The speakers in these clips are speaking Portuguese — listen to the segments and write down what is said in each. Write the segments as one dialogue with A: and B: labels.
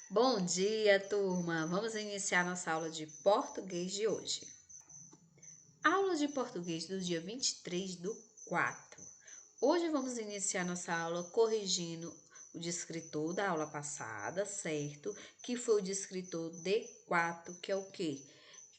A: Bom dia, turma! Vamos iniciar nossa aula de português de hoje. Aula de português do dia 23/4. Hoje vamos iniciar nossa aula corrigindo o descritor da aula passada, certo? Que foi o descritor D4, que é o quê?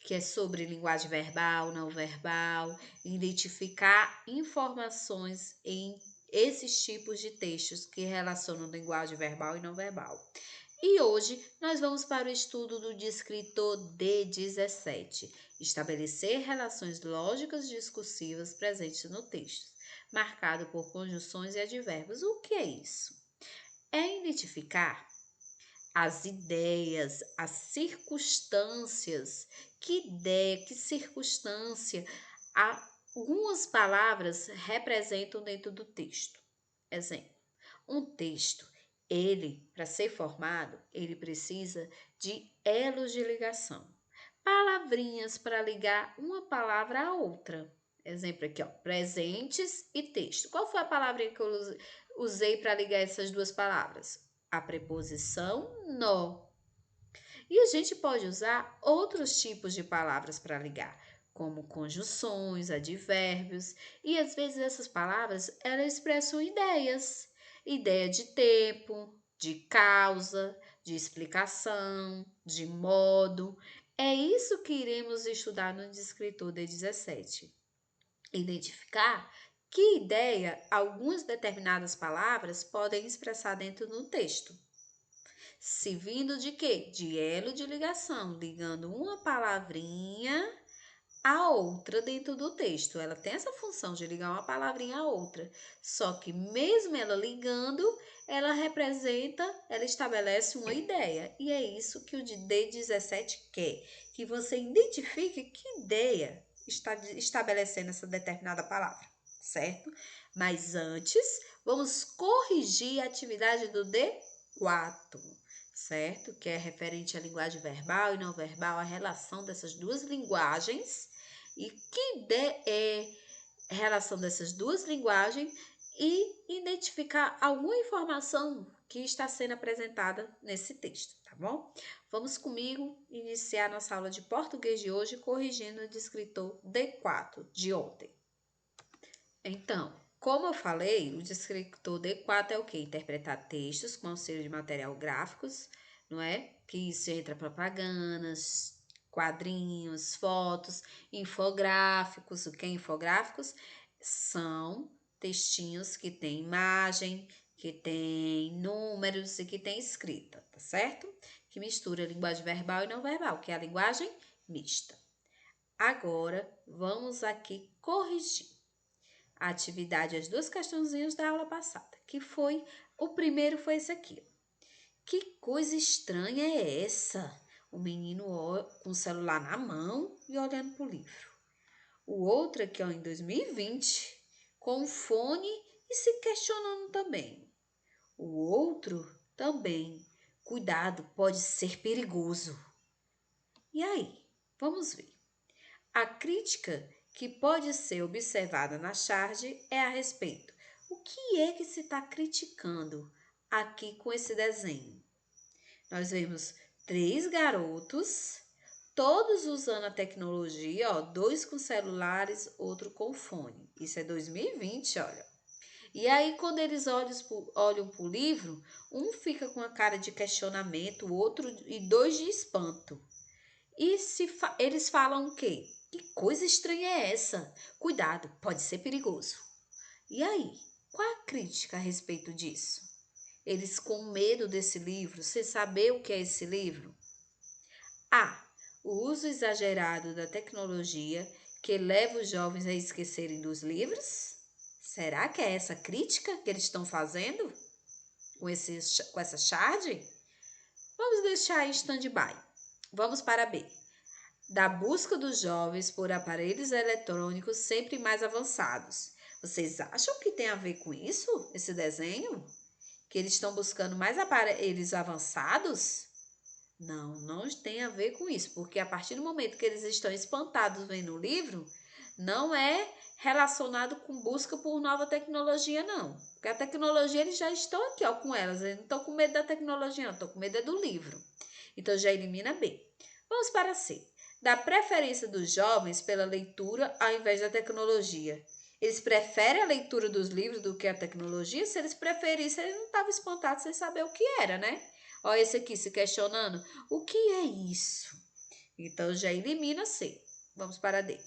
A: Que é sobre linguagem verbal, não verbal, identificar informações em esses tipos de textos que relacionam linguagem verbal e não verbal. E hoje nós vamos para o estudo do descritor D17, estabelecer relações lógicas discursivas presentes no texto, marcado por conjunções e advérbios. O que é isso? É identificar as ideias, as circunstâncias. Que ideia, que circunstância algumas palavras representam dentro do texto. Exemplo, um texto, para ser formado, ele precisa de elos de ligação. Palavrinhas para ligar uma palavra à outra. Exemplo aqui, ó, presentes e texto. Qual foi a palavra que eu usei para ligar essas duas palavras? A preposição no. E a gente pode usar outros tipos de palavras para ligar, como conjunções, advérbios, e às vezes essas palavras elas expressam ideias, ideia de tempo, de causa, de explicação, de modo. É isso que iremos estudar no descritor D17. Identificar que ideia algumas determinadas palavras podem expressar dentro do texto. Se vindo de quê? De elo de ligação, ligando uma palavrinha a outra dentro do texto. Ela tem essa função de ligar uma palavrinha a outra. Só que mesmo ela ligando, ela estabelece uma ideia. E é isso que o de D17 quer, que você identifique que ideia está estabelecendo essa determinada palavra, certo? Mas antes, vamos corrigir a atividade do D4, certo? Que é referente à linguagem verbal e não verbal, a relação dessas duas linguagens e relação dessas duas linguagens e identificar alguma informação que está sendo apresentada nesse texto, tá bom? Vamos comigo iniciar nossa aula de português de hoje corrigindo o descritor D4 de ontem. Então, como eu falei, o descritor D4 é o quê? Interpretar textos com auxílio de material gráficos, não é? Que isso entra propagandas, quadrinhos, fotos, infográficos. O que é infográficos? São textinhos que tem imagem, que tem números e que tem escrita, tá certo? Que mistura a linguagem verbal e não verbal, que é a linguagem mista. Agora, vamos aqui corrigir a atividade, as duas questãozinhas da aula passada, o primeiro foi esse aqui. Que coisa estranha é essa? O menino com o celular na mão e olhando para o livro. O outro aqui, ó, em 2020, com o fone e se questionando também. O outro também. Cuidado, pode ser perigoso. E aí, vamos ver. A crítica que pode ser observada na charge é a respeito. O que é que se está criticando aqui com esse desenho? Nós vemos 3 garotos, todos usando a tecnologia, ó, 2 com celulares, outro com fone. Isso é 2020, olha. E aí, quando eles olham para o livro, um fica com a cara de questionamento, o outro e 2 de espanto. E eles falam o quê? Que coisa estranha é essa? Cuidado, pode ser perigoso. E aí, qual a crítica a respeito disso? Eles com medo desse livro, sem saber o que é esse livro? A. O uso exagerado da tecnologia que leva os jovens a esquecerem dos livros? Será que é essa crítica que eles estão fazendo com essa charge? Vamos deixar em stand-by. Vamos para B. Da busca dos jovens por aparelhos eletrônicos sempre mais avançados. Vocês acham que tem a ver com isso, esse desenho? Que eles estão buscando mais aparelhos avançados? Não tem a ver com isso, porque a partir do momento que eles estão espantados vendo o livro, não é relacionado com busca por nova tecnologia, não. Porque a tecnologia, eles já estão aqui, ó, com elas. Eles não estão com medo da tecnologia, não. Estão com medo do livro. Então, já elimina B. Vamos para C. Dá preferência dos jovens pela leitura ao invés da tecnologia. Eles preferem a leitura dos livros do que a tecnologia? Se eles preferissem, eles não estavam espantados sem saber o que era, né? Olha esse aqui se questionando. O que é isso? Então, já elimina C. Vamos para D.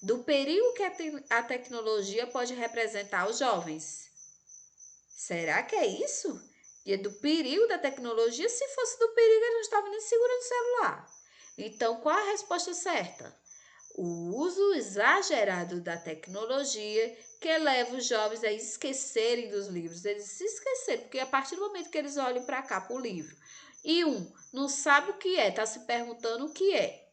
A: Do perigo que a tecnologia pode representar aos jovens. Será que é isso? E é do perigo da tecnologia? Se fosse do perigo, ele não estava nem segurando o celular. Então, qual a resposta certa? O uso exagerado da tecnologia que leva os jovens a esquecerem dos livros. Eles se esqueceram, porque a partir do momento que eles olham para cá, para o livro, e um não sabe o que é, está se perguntando o que é,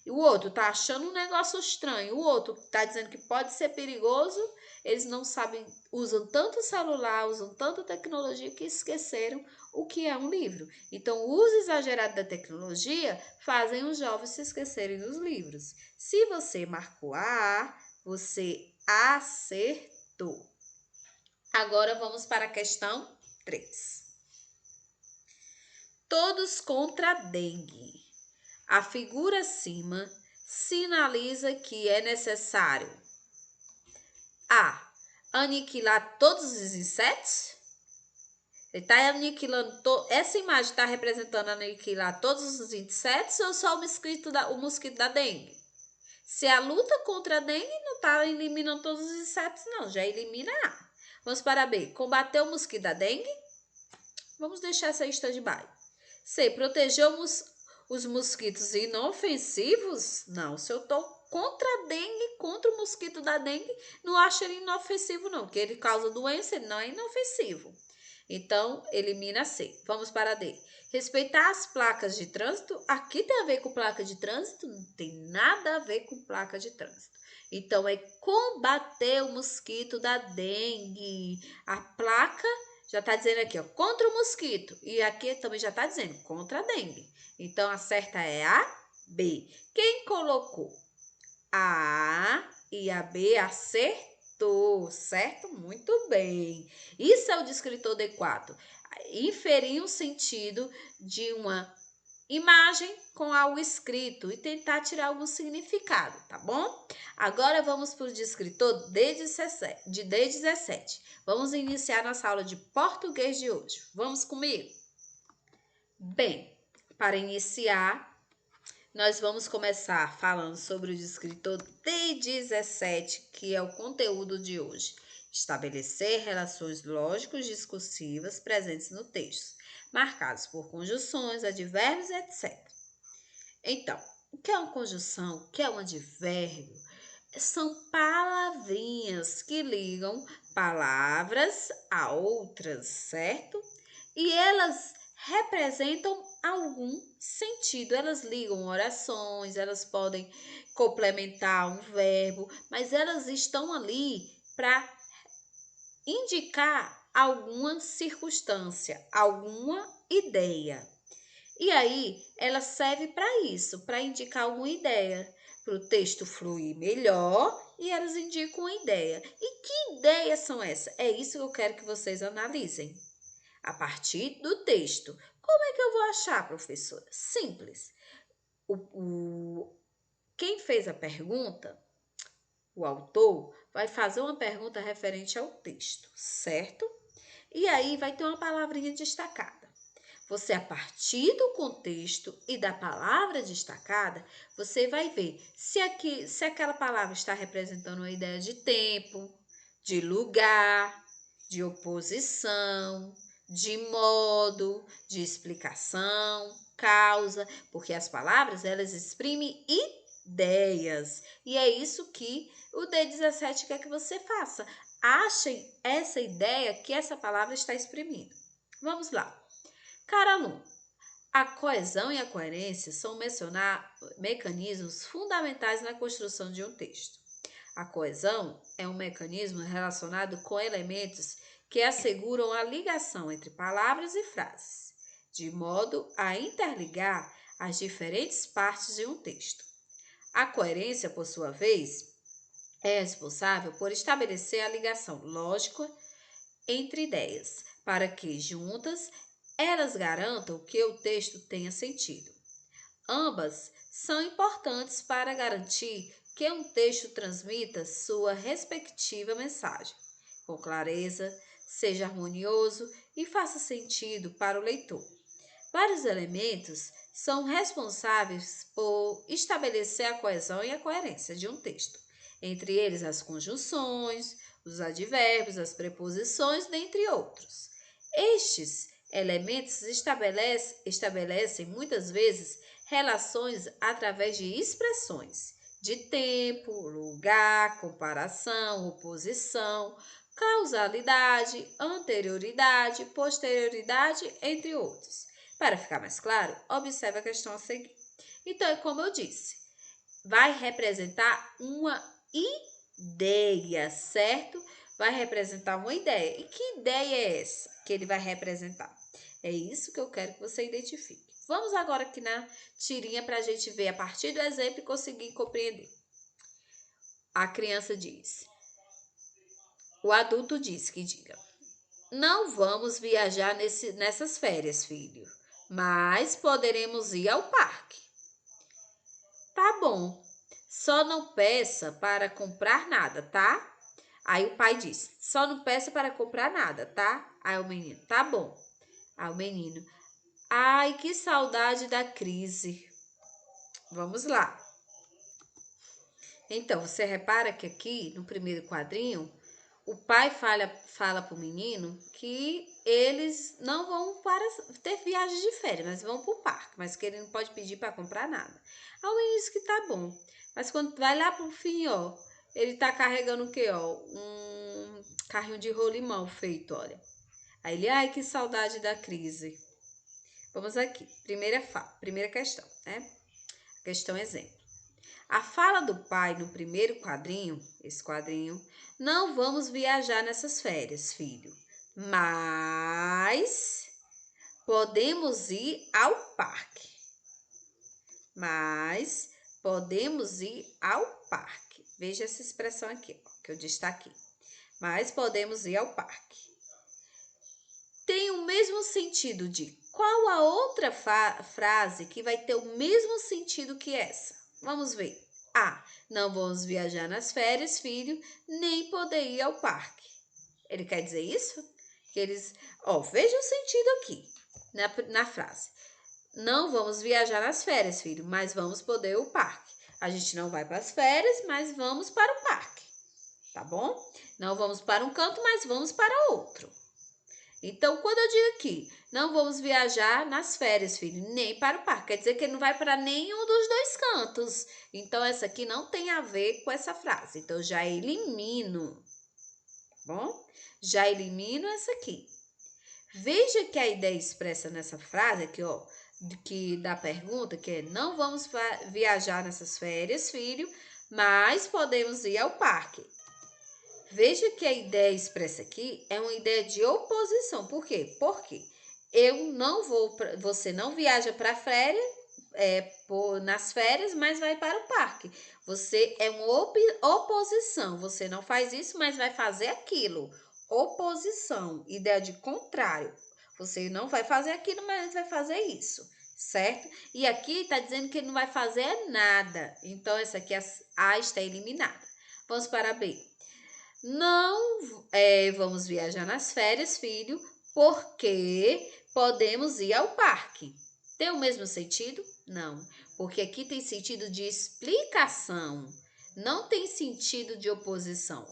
A: e o outro está achando um negócio estranho, o outro está dizendo que pode ser perigoso, eles não sabem, usam tanto celular, usam tanta tecnologia que esqueceram o que é um livro. Então, o uso exagerado da tecnologia fazem os jovens se esquecerem dos livros. Se você marcou A, você acertou. Agora vamos para a questão 3. Todos contra a dengue. A figura acima sinaliza que é necessário A. Aniquilar todos os insetos. Ele está aniquilando. Essa imagem está representando aniquilar todos os insetos ou só o mosquito da dengue? Se a luta contra a dengue não está eliminando todos os insetos, não. Já elimina A. Vamos para B. Combater o mosquito da dengue. Vamos deixar essa em stand-by. C. Proteger os mosquitos inofensivos? Não. Se eu estou contra a dengue, contra o mosquito da dengue, não acho ele inofensivo, não. Porque ele causa doença, ele não é inofensivo. Então, elimina C. Vamos para D. Respeitar as placas de trânsito. Aqui tem a ver com placa de trânsito? Não tem nada a ver com placa de trânsito. Então, é combater o mosquito da dengue. A placa já está dizendo aqui, ó, contra o mosquito. E aqui também já está dizendo contra a dengue. Então, a certa é a B. Quem colocou a A e a B acertou, certo? Muito bem. Isso é o descritor D4. Inferir um sentido de uma imagem com algo escrito e tentar tirar algum significado, tá bom? Agora vamos para o descritor D17. Vamos iniciar nossa aula de português de hoje. Vamos comigo? Bem, para iniciar, nós vamos começar falando sobre o descritor D17, que é o conteúdo de hoje. Estabelecer relações lógico-discursivas presentes no texto, marcados por conjunções, advérbios, etc. Então, o que é uma conjunção? O que é um advérbio? São palavrinhas que ligam palavras a outras, certo? E elas representam algum sentido. Elas ligam orações, elas podem complementar um verbo, mas elas estão ali para indicar alguma circunstância, alguma ideia. E aí, ela serve para isso, para indicar alguma ideia, para o texto fluir melhor e elas indicam uma ideia. E que ideias são essas? É isso que eu quero que vocês analisem. A partir do texto. Como é que eu vou achar, professora? Simples. Quem fez a pergunta, o autor, vai fazer uma pergunta referente ao texto, certo? E aí vai ter uma palavrinha destacada. Você, a partir do contexto e da palavra destacada, você vai ver se aquela palavra está representando uma ideia de tempo, de lugar, de oposição, de modo, de explicação, causa, porque as palavras elas exprimem ideias. E é isso que o D17 quer que você faça. Achem essa ideia que essa palavra está exprimindo. Vamos lá. Cara aluno, a coesão e a coerência são mecanismos fundamentais na construção de um texto. A coesão é um mecanismo relacionado com elementos que asseguram a ligação entre palavras e frases. de modo a interligar as diferentes partes de um texto. A coerência, por sua vez, é responsável por estabelecer a ligação lógica entre ideias, para que, juntas, elas garantam que o texto tenha sentido. Ambas são importantes para garantir que um texto transmita sua respectiva mensagem, com clareza, seja harmonioso e faça sentido para o leitor. Vários elementos são responsáveis por estabelecer a coesão e a coerência de um texto, entre eles as conjunções, os advérbios, as preposições, dentre outros. Estes elementos estabelecem muitas vezes relações através de expressões de tempo, lugar, comparação, oposição, causalidade, anterioridade, posterioridade, entre outros. Para ficar mais claro, observe a questão a seguir. Então, como eu disse, vai representar uma ideia, certo? Vai representar uma ideia. E que ideia é essa que ele vai representar? É isso que eu quero que você identifique. Vamos agora aqui na tirinha para a gente ver a partir do exemplo e conseguir compreender. A criança diz, o adulto diz que diga, não vamos viajar nessas férias, filho, mas poderemos ir ao parque. Tá bom, só não peça para comprar nada, tá? Aí o pai diz, só não peça para comprar nada, tá? Aí o menino, tá bom. Aí o menino, ai, que saudade da crise. Vamos lá. Então, você repara que aqui, no primeiro quadrinho, o pai fala para o menino que eles não vão para ter viagem de férias, mas vão para o parque, mas que ele não pode pedir para comprar nada. Aí o menino diz que tá bom, mas quando vai lá pro fim, ó, ele tá carregando o quê, ó? Um carrinho de rolimão feito, olha. Aí ele, ai, que saudade da crise. Vamos aqui, primeira questão, né? Questão exemplo. A fala do pai no primeiro quadrinho, esse quadrinho, não vamos viajar nessas férias, filho, mas podemos ir ao parque. Mas podemos ir ao parque. Veja essa expressão aqui, ó, que eu destaquei. Mas podemos ir ao parque. Tem o mesmo sentido de qual a outra frase que vai ter o mesmo sentido que essa? Vamos ver. A. Não vamos viajar nas férias, filho, nem poder ir ao parque. Ele quer dizer isso? Que eles. Ó, veja o sentido aqui na frase. Não vamos viajar nas férias, filho, mas vamos poder ir ao parque. A gente não vai para as férias, mas vamos para o parque. Tá bom? Não vamos para um canto, mas vamos para outro. Então, quando eu digo aqui, não vamos viajar nas férias, filho, nem para o parque, quer dizer que ele não vai para nenhum dos dois cantos. Então, essa aqui não tem a ver com essa frase. Então, eu já elimino, tá bom? Já elimino essa aqui. Veja que a ideia expressa nessa frase aqui, ó, da pergunta, que é não vamos viajar nessas férias, filho, mas podemos ir ao parque. Veja que a ideia expressa aqui é uma ideia de oposição. Por quê? Porque você não viaja para férias, nas férias, mas vai para o parque. Você é uma oposição. Você não faz isso, mas vai fazer aquilo. Oposição, ideia de contrário. Você não vai fazer aquilo, mas vai fazer isso, certo? E aqui está dizendo que ele não vai fazer nada. Então, essa aqui, A está eliminada. Vamos para B. Não vamos viajar nas férias, filho, porque podemos ir ao parque. Tem o mesmo sentido? Não, porque aqui tem sentido de explicação, não tem sentido de oposição.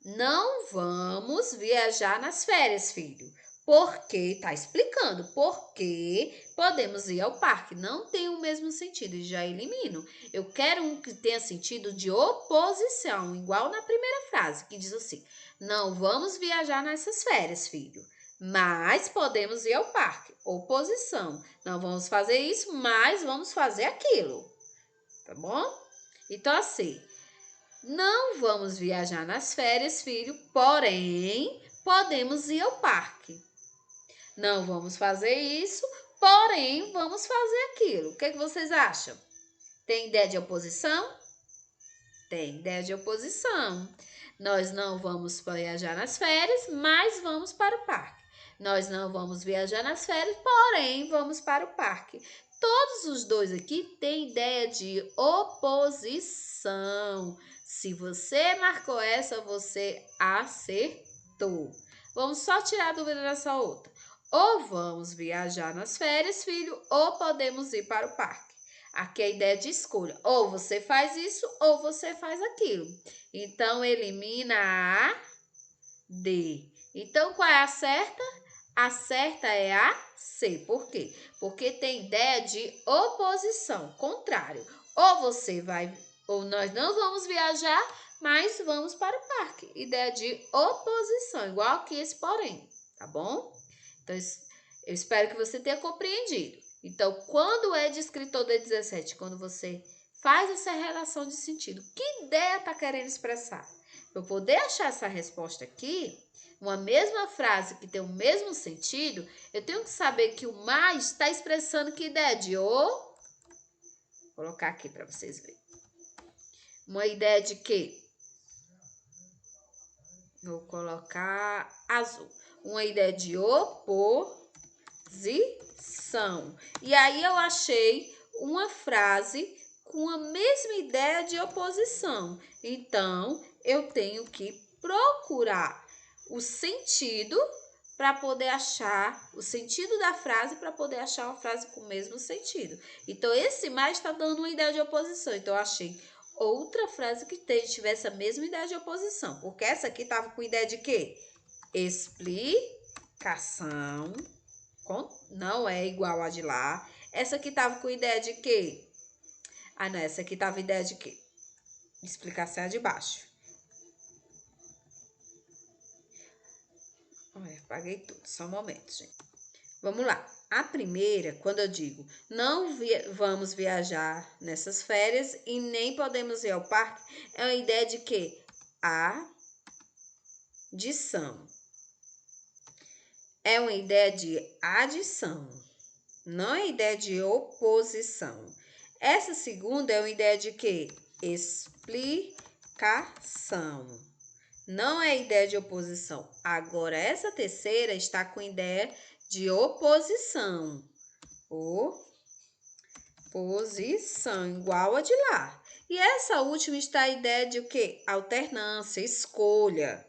A: Não vamos viajar nas férias, filho, porque está explicando porque podemos ir ao parque. Não tem o mesmo sentido, já elimino. Eu quero um que tenha sentido de oposição, igual na primeira frase, que diz assim: não vamos viajar nessas férias, filho, mas podemos ir ao parque. Oposição. Não vamos fazer isso, mas vamos fazer aquilo. Tá bom? Então, assim, não vamos viajar nas férias, filho, porém podemos ir ao parque. Não vamos fazer isso, porém, vamos fazer aquilo. O que vocês acham? Tem ideia de oposição? Tem ideia de oposição. Nós não vamos viajar nas férias, mas vamos para o parque. Nós não vamos viajar nas férias, porém vamos para o parque. Todos os dois aqui têm ideia de oposição. Se você marcou essa, você acertou. Vamos só tirar a dúvida dessa outra. Ou vamos viajar nas férias, filho, ou podemos ir para o parque. Aqui é a ideia de escolha. Ou você faz isso, ou você faz aquilo. Então, elimina a D. Então, qual é a certa? A certa é a C. Por quê? Porque tem ideia de oposição, contrário. Ou você vai, ou nós não vamos viajar, mas vamos para o parque. Ideia de oposição, igual aqui esse porém, tá bom? Então, eu espero que você tenha compreendido. Então, quando é de escritor D17, quando você faz essa relação de sentido, que ideia está querendo expressar? Para eu poder achar essa resposta aqui, uma mesma frase que tem o mesmo sentido, eu tenho que saber que o mais está expressando que ideia de o. Vou colocar aqui para vocês verem. Uma ideia de quê? Vou colocar azul. Uma ideia de oposição. E aí eu achei uma frase com a mesma ideia de oposição. Então, eu tenho que procurar o sentido para poder achar o sentido da frase, para poder achar uma frase com o mesmo sentido. Então, esse mais está dando uma ideia de oposição. Então, eu achei outra frase que tivesse a mesma ideia de oposição. Porque essa aqui estava com ideia de quê? Explicação. Não é igual a de lá. Essa aqui tava com ideia de quê? Ah, não. Essa aqui tava ideia de quê? Explicação é de baixo. Olha, apaguei tudo. Só um momento, gente. Vamos lá. A primeira, quando eu digo não vamos viajar nessas férias e nem podemos ir ao parque, é uma ideia de quê? Adição. É uma ideia de adição. Não é ideia de oposição. Essa segunda é uma ideia de quê? Explicação. Não é ideia de oposição. Agora, essa terceira está com ideia de oposição. Oposição, igual a de lá. E essa última está a ideia de o quê? Alternância, escolha.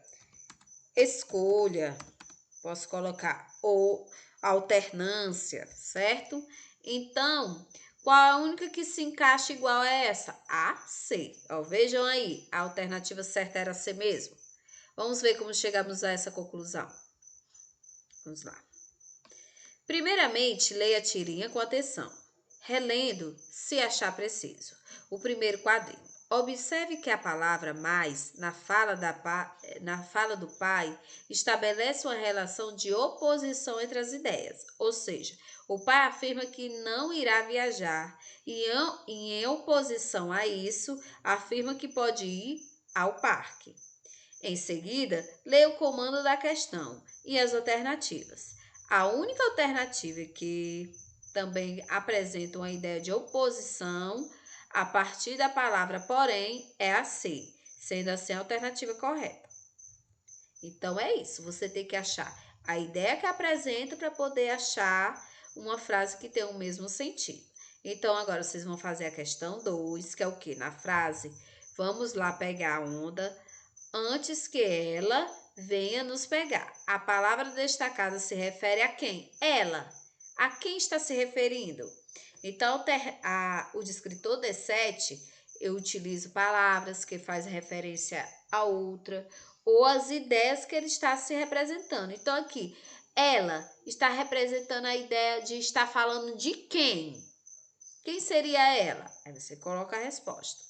A: Escolha. Posso colocar alternância, certo? Então, qual a única que se encaixa igual a essa? A C. Ó, vejam aí, a alternativa certa era C mesmo. Vamos ver como chegamos a essa conclusão. Vamos lá. Primeiramente, leia a tirinha com atenção, relendo se achar preciso. O primeiro quadrinho. Observe que a palavra mais, na fala do pai, estabelece uma relação de oposição entre as ideias. Ou seja, o pai afirma que não irá viajar e, em oposição a isso, afirma que pode ir ao parque. Em seguida, leia o comando da questão e as alternativas. A única alternativa que também apresenta uma ideia de oposição a partir da palavra porém é a C, sendo assim a alternativa correta. Então é isso, você tem que achar a ideia que apresenta para poder achar uma frase que tem o mesmo sentido. Então agora vocês vão fazer a questão 2, que é o que? Na frase, vamos lá pegar a onda antes que ela venha nos pegar. A palavra destacada se refere a quem? Ela. A quem está se referindo? Então, o descritor D7, eu utilizo palavras que fazem referência a outra ou as ideias que ele está se representando. Então, aqui, ela está representando a ideia de estar falando de quem? Quem seria ela? Aí você coloca a resposta.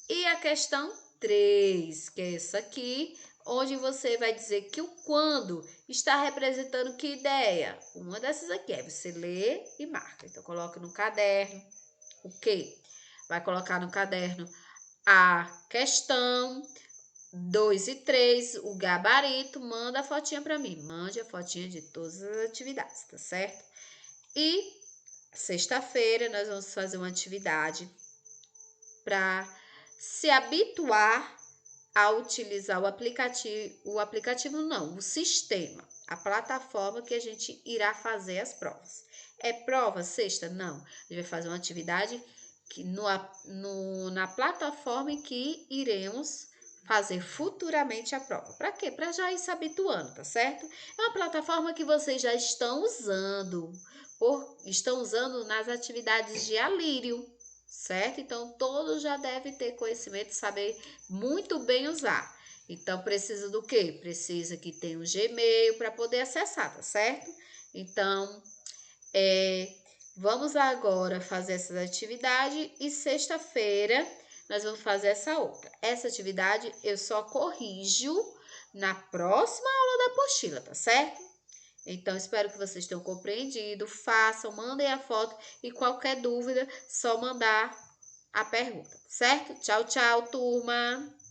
A: E a questão 3, que é essa aqui, onde você vai dizer que o quando está representando que ideia? Uma dessas aqui. Aí você lê e marca. Então, coloca no caderno o quê? Vai colocar no caderno a questão 2 e 3, o gabarito, manda a fotinha para mim. Mande a fotinha de todas as atividades, tá certo? E sexta-feira nós vamos fazer uma atividade para se habituar a utilizar o sistema, a plataforma que a gente irá fazer as provas. É prova sexta? Não. A gente vai fazer uma atividade que na plataforma em que iremos fazer futuramente a prova. Para quê? Para já ir se habituando, tá certo? É uma plataforma que vocês já estão usando nas atividades de Alírio, certo? Então, todos já devem ter conhecimento, saber muito bem usar. Então, precisa do quê? Precisa que tenha um Gmail para poder acessar, tá certo? Então, vamos agora fazer essa atividade e sexta-feira nós vamos fazer essa outra. Essa atividade eu só corrijo na próxima aula da apostila, tá certo? Então, espero que vocês tenham compreendido. Façam, mandem a foto e qualquer dúvida, só mandar a pergunta, certo? Tchau, tchau, turma!